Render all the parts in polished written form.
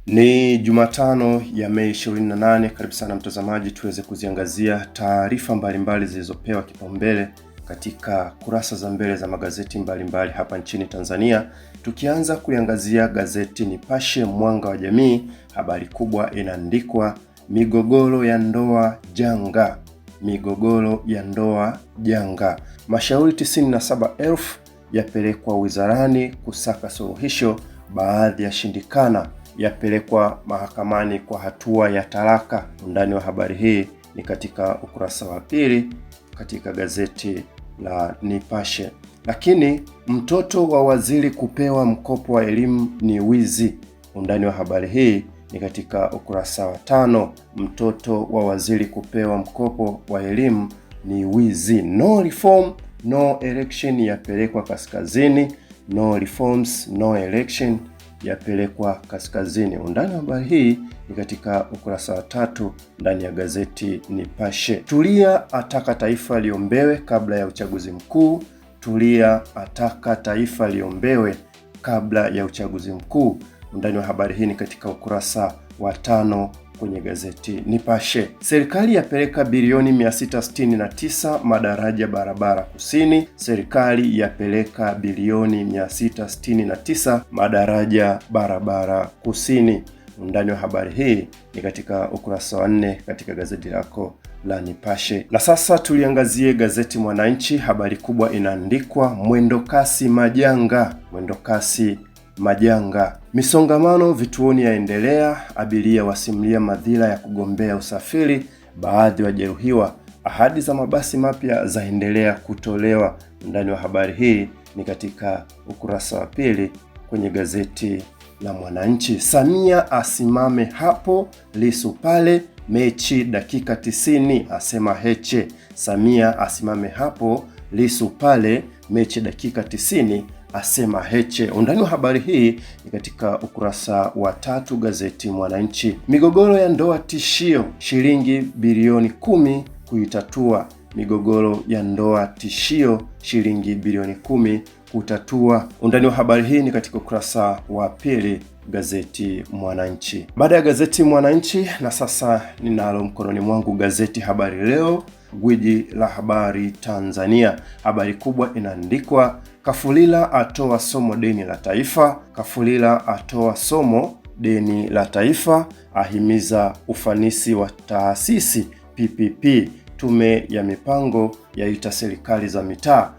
Ni Jumatano ya Mei 28. Karibu sana mtazamaji, tuweze kuziangazia taarifa mbalimbali zilizopewa kipaumbele katika kurasa za mbele za magazeti mbalimbali hapa nchini Tanzania. Tukianza kuiangazia gazeti Nipashe Mwanga wa Jamii, habari kubwa inaandikwa migogoro ya ndoa janga. Migogoro ya ndoa janga. Mashauri 97,000 yapelekwa wizarani kusaka suluhisho, baadhi ya shindikana, yapelekwa mahakamani kwa hatua ya talaka. Undani wa habari hii ni katika ukurasa wa pili katika gazeti la Nipashe. Lakini mtoto wa waziri kupewa mkopo wa elimu ni wizi. Undani wa habari hii ni katika ukurasa wa 5. Mtoto wa waziri kupewa mkopo wa elimu ni wizi. No reform, no election yapelekwa kaskazini. No reforms, no election yapelekwa kaskazini. Undani wa habari hii ni katika ukurasa wa 3 ndani ya gazeti Nipashe. Tulia ataka taifa liombewe kabla ya uchaguzi mkuu. Tulia ataka taifa liombewe kabla ya uchaguzi mkuu. Undani wa habari hii ni katika ukurasa wa 5 kwenye gazeti Nipashe. Serikali yapeleka bilioni 669 madaraja barabara kusini. Serikali yapeleka bilioni 669 madaraja barabara kusini. Undani wa habari hii ni katika ukurasa wa 4 katika gazeti lako la Nipashe. Na sasa tuliangazie gazeti Mwananchi, habari kubwa inaandikwa mwendo kasi majanga. Mwendo kasi majanga. Misongamano vituoni yaendelea, abiria wasimulia madhila ya kugombea usafiri, baadhi wajeruhiwa, ahadi za mabasi mapya zaendelea kutolewa. Ndani wa habari hii ni katika ukurasa wa pili kwenye gazeti la Mwananchi. Samia asimame hapo, Lissu pale, mechi dakika 90 asema Heche. Samia asimame hapo, Lissu pale, mechi dakika 90 asema Heche. Undani wa habari hii ni katika ukurasa wa 3 gazeti Mwananchi. Migogoro ya ndoa tishio, shilingi bilioni 10 kuitatua. Migogoro ya ndoa tishio, shilingi bilioni 10 kutatua. Undani wa habari hii ni katika ukurasa wa pili gazeti Mwananchi. Baada ya gazeti Mwananchi, na sasa ninalo mkononi mwangu gazeti Habari Leo, gwiji la habari Tanzania. Habari kubwa inaandikwa Kafulila atoa somo deni la taifa. Kafulila atoa somo deni la taifa, ahimiza ufanisi wa taasisi PPP. Tume ya mipango yaita serikali za mitaa.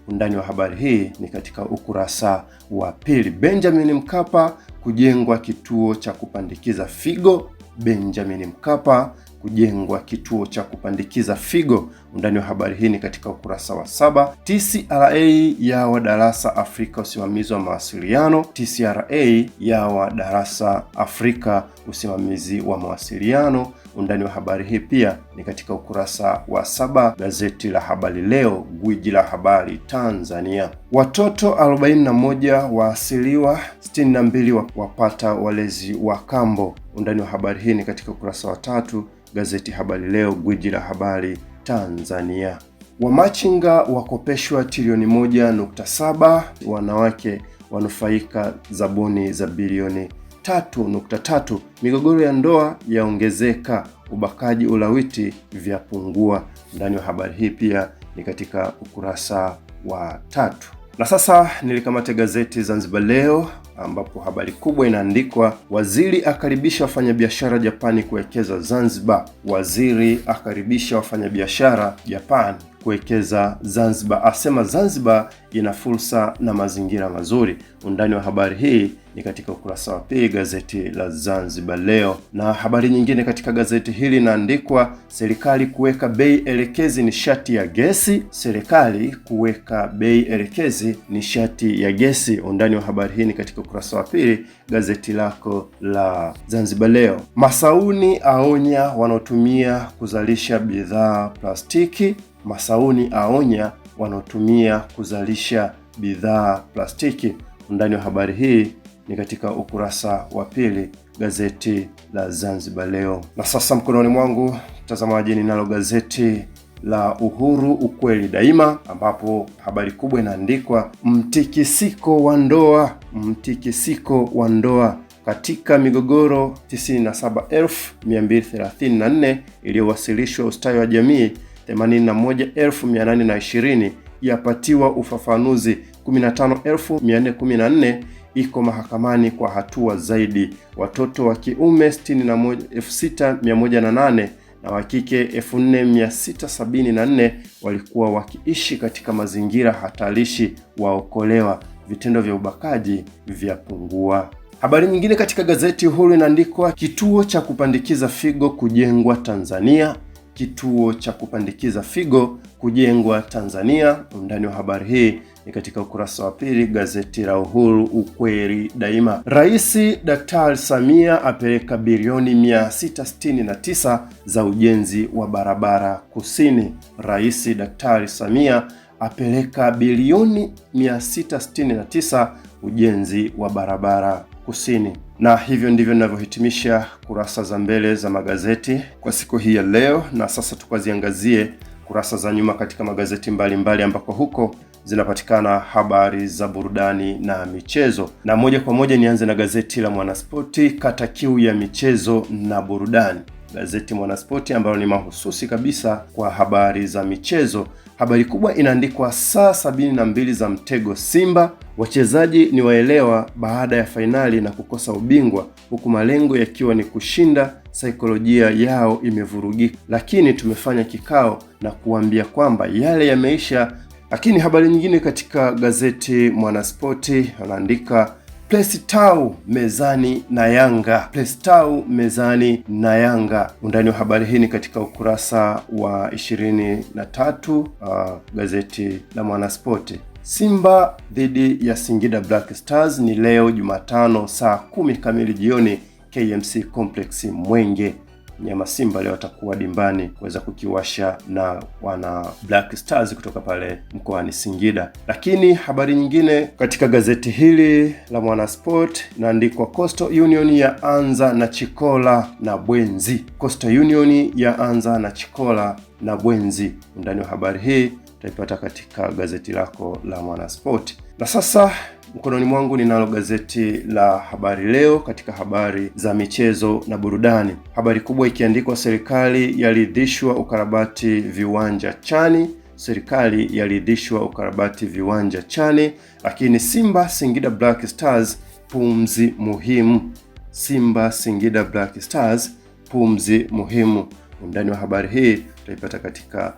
Undani wa habari hii ni katika ukurasa wa pili. Benjamin Mkapa kujengwa kituo cha kupandikiza figo. Benjamin Mkapa kujengwa kituo cha kupandikiza figo. Undani wa habari hii ni katika ukurasa wa 7. TCRA yawa darasa Afrika usimamizi wa mawasiliano. TCRA yawa darasa Afrika usimamizi wa mawasiliano. Undani wa habari hii pia ni katika ukurasa wa 7 gazeti la Habari Leo, gwiji la habari Tanzania. Watoto 41 waasiliwa, 62 wapata walezi wa kambo. Undani wa habari hii ni katika ukurasa wa 3 gazeti Habari Leo, gwiji la habari Tanzania. Wamachinga wakopeshwa trilioni 1.7. Wanawake wanufaika zabuni za bilioni 3.3. Migogoro ya ndoa yaongezeka, ubakaji ulawiti vyapungua. Ndani wa habari hii pia ni katika ukurasa wa 3. Na sasa nilikamate gazeti Zanzibar Leo, ambapo habari kubwa inaandikwa waziri akaribisha wafanyabiashara Japani kuwekeza Zanzibar. Waziri akaribisha wafanyabiashara Japani kuwekeza Zanzibar, asema Zanzibar ina fursa na mazingira mazuri. Undani wa habari hii ni katika ukurasa wa pili gazeti la Zanzibar Leo. Na habari nyingine katika gazeti hili inaandikwa serikali kuweka bei elekezi nishati ya gesi. Serikali kuweka bei elekezi nishati ya gesi. Undani wa habari hii ni katika ukurasa wa pili gazeti lako la Zanzibar Leo. Masauni aonya wanaotumia kuzalisha bidhaa plastiki. Masauni aonya wanaotumia kuzalisha bidhaa plastiki. Undani wa habari hii ni katika ukurasa wa pili gazeti la Zanzibar Leo. Na sasa mkononi mwangu mtazamaji, ninalo gazeti la Uhuru ukweli daima, ambapo habari kubwa inaandikwa mtikisiko wa ndoa. Mtikisiko wa ndoa. Katika migogoro 97,234 iliyowasilishwa ustawi wa jamii, 81,820 yapatiwa ufafanuzi, 15,414 iko mahakamani kwa hatua zaidi. Watoto wa kiume 61,608 na wa kike 4,674 walikuwa wakiishi katika mazingira hatarishi waokolewa. Vitendo vya ubakaji vyapungua. Habari nyingine katika gazeti Uhuru inaandikwa kituo cha kupandikiza figo kujengwa Tanzania. Kituo cha kupandikiza figo kujengwa Tanzania. Undani wa habari hii ni katika ukurasa wa pili gazeti la Uhuru, ukweli daima. Rais Daktari Samia apeleka bilioni 669 za ujenzi wa barabara kusini. Rais Daktari Samia apeleka bilioni 669 ujenzi wa barabara kusini. Na hivyo ndivyo ninavyohitimisha kurasa za mbele za magazeti kwa siku hii ya leo, na sasa tukaziangazie kurasa za nyuma katika magazeti mbalimbali ambako huko zinapatikana habari za burudani na michezo. Na moja kwa moja nianze na gazeti la Mwanaspoti, kata kiu ya michezo na burudani. Gazeti Mwanaspoti ambalo ni mahususi kabisa kwa habari za michezo. Habari kubwa inaandikwa saa 72 za mtego Simba, wachezaji ni waelewa baada ya fainali na kukosa ubingwa, huku malengo yakiwa ni kushinda, saikolojia yao imevurugika, lakini tumefanya kikao na kuambia kwamba yale yameisha. Lakini habari nyingine katika gazeti Mwanaspoti anaandika Plestau mezani na Yanga. Plestau mezani na Yanga. Undani wa habari hii ni katika ukurasa wa 23 gazeti la Mwanaspoti. Simba dhidi ya Singida Black Stars ni leo Jumatano saa 10 kamili jioni KMC Complex Mwenge. Nyama Simba leo atakuwa dimbani kuweza kukiwasha na wana Black Stars kutoka pale mkoani Singida. Lakini habari nyingine katika gazeti hili la Mwanasport inaandikwa Coastal Union ya anza na Chikola na Bwenzi. Coastal Union ya anza na Chikola na Bwenzi. Undani wa habari hii utaipata katika gazeti lako la Mwanasport. Na sasa mkononi mwangu ninalo gazeti la Habari Leo katika habari za michezo na burudani. Habari kubwa ikiandikwa serikali yaridhishwa ukarabati viwanja Chani. Serikali yaridhishwa ukarabati viwanja Chani. Lakini Simba Singida Black Stars pumzi muhimu. Simba Singida Black Stars pumzi muhimu. Undani wa habari hii utaipata katika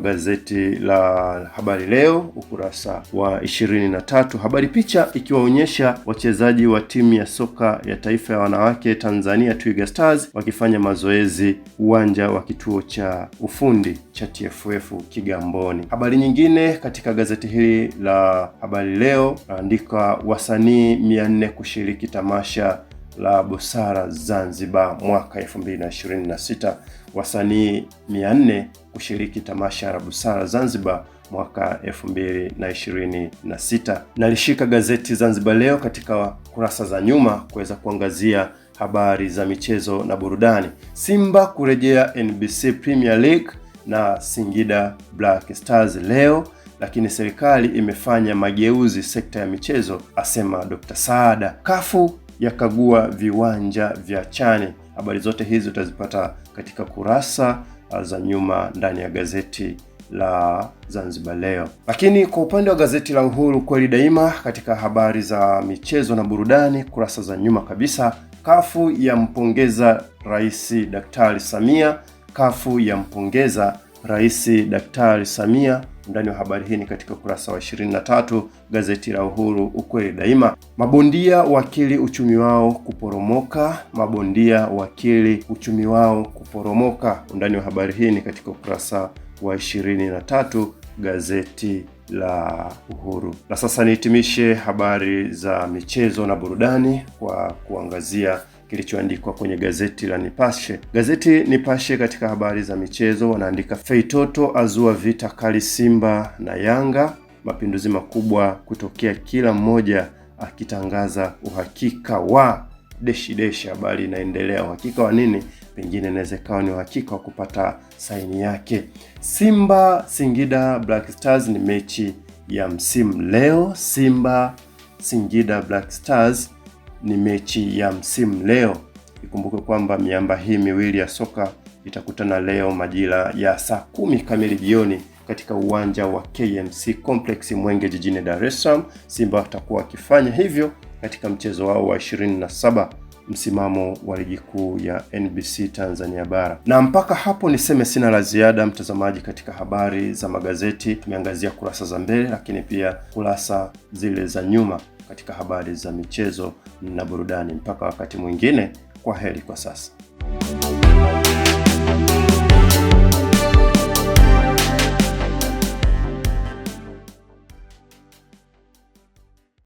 gazeti la Habari Leo ukurasa wa 23. Habari picha ikiwaonyesha wachezaji wa timu ya soka ya taifa ya wanawake Tanzania Twiga Stars wakifanya mazoezi uwanja wa kituo cha ufundi cha TFF Kigamboni. Habari nyingine katika gazeti hili la Habari Leo andika wasanii 400 kushiriki tamasha la Busara Zanzibar mwaka 2026. Wasanii 400 kushiriki tamasha la Busara Zanzibar mwaka 2026. Nalishika gazeti Zanzibar Leo katika kurasa za nyuma kuweza kuangazia habari za michezo na burudani. Simba kurejea NBC Premier League na Singida Black Stars leo, lakini serikali imefanya mageuzi sekta ya michezo, asema Dr. Saada. Kafu yakagua viwanja vya Chani. Habari zote hizi utazipata katika kurasa za nyuma ndani ya gazeti la Zanzibar Leo. Lakini kwa upande wa gazeti la Uhuru kweli daima katika habari za michezo na burudani, kurasa za nyuma kabisa, Kafu yampongeza Rais Daktari Samia. Kafu yampongeza Rais Daktari Samia. Ndani wa habari hii ni katika ukurasa wa 23 gazeti la Uhuru ukweli daima. Mabondia wakili uchumi wao kuporomoka. Mabondia wakili uchumi wao kuporomoka. Ndani wa habari hii ni katika ukurasa wa 23 gazeti la Uhuru. Na sasa nihitimishe habari za michezo na burudani kwa kuangazia kilichoandikwa kwenye gazeti la Nipashe. Gazeti Nipashe katika habari za michezo wanaandika Feitoto azua vita kali Simba na Yanga, mapinduzi makubwa kutokea kila mmoja akitangaza uhakika wa deshi. Habari inaendelea, uhakika wa nini? Pengine inaweza kawa ni uhakika wa kupata saini yake. Simba Singida Black Stars ni mechi ya msimu leo. Simba Singida Black Stars ni mechi ya msimu leo. Ikumbuke kwamba miamba hii miwili ya soka itakutana leo majira ya saa 10 kamili jioni katika uwanja wa KMC Complex Mwenge jijini Dar es Salaam. Simba watakuwa wakifanya hivyo katika mchezo wao wa 27 msimamo wa ligi kuu ya NBC Tanzania bara. Na mpaka hapo niseme sina la ziada mtazamaji, katika habari za magazeti. Tumeangazia kurasa za mbele, lakini pia kurasa zile za nyuma katika habari za michezo na burudani. Mpaka wakati mwingine, kwa heri kwa sasa.